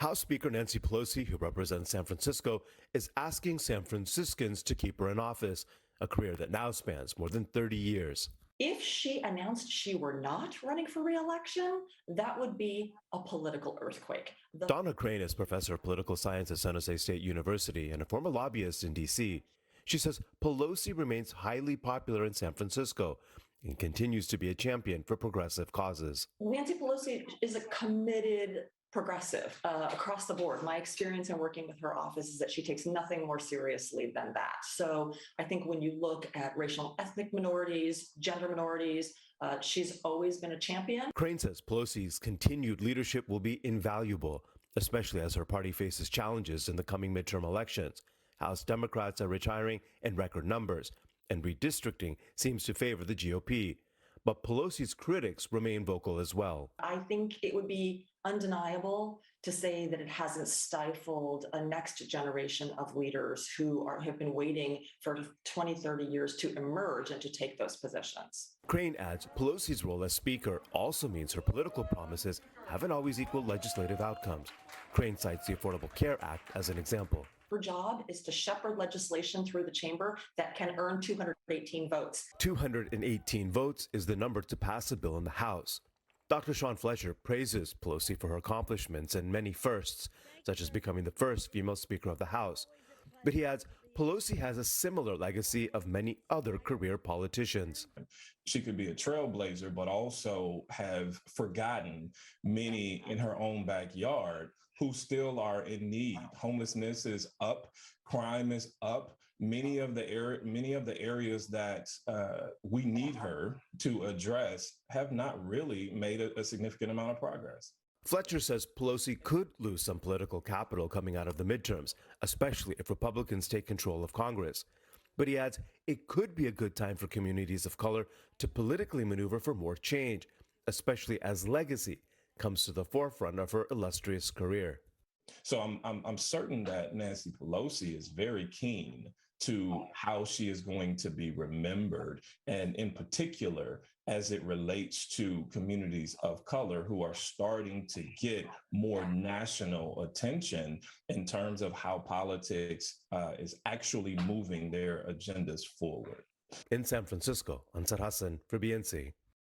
House Speaker Nancy Pelosi, who represents San Francisco, is asking San Franciscans to keep her in office, a career that now spans more than 30 years. If she announced she were not running for re-election, that would be a political earthquake. Donna Crane is professor of political science at San Jose State University and a former lobbyist in D.C. She says Pelosi remains highly popular in San Francisco and continues to be a champion for progressive causes. Nancy Pelosi is a committed progressive across the board. My experience in working with her office is that she takes nothing more seriously than that. So I think when you look at racial and ethnic minorities, gender minorities, she's always been a champion. Crane says Pelosi's continued leadership will be invaluable, especially as her party faces challenges in the coming midterm elections. House Democrats are retiring in record numbers, and redistricting seems to favor the GOP. But Pelosi's critics remain vocal as well. I think it would be undeniable to say that it hasn't stifled a next generation of leaders who have been waiting for 20, 30 years to emerge and to take those positions. Crane adds Pelosi's role as Speaker also means her political promises haven't always equaled legislative outcomes. Crane cites the Affordable Care Act as an example. Her job is to shepherd legislation through the chamber that can earn 218 votes. 218 votes is the number to pass a bill in the House. Dr. Sean Fletcher praises Pelosi for her accomplishments and many firsts, such as becoming the first female Speaker of the House. But he adds Pelosi has a similar legacy of many other career politicians. She could be a trailblazer, but also have forgotten many in her own backyard who still are in need. Homelessness is up, crime is up. Many of the areas that we need her to address have not really made a significant amount of progress. Fletcher says Pelosi could lose some political capital coming out of the midterms, especially if Republicans take control of Congress. But he adds it could be a good time for communities of color to politically maneuver for more change, especially as legacy comes to the forefront of her illustrious career. So I'm certain that Nancy Pelosi is very keen to how she is going to be remembered, and in particular, as it relates to communities of color who are starting to get more national attention in terms of how politics is actually moving their agendas forward. In San Francisco, Anser Hassan for BNC.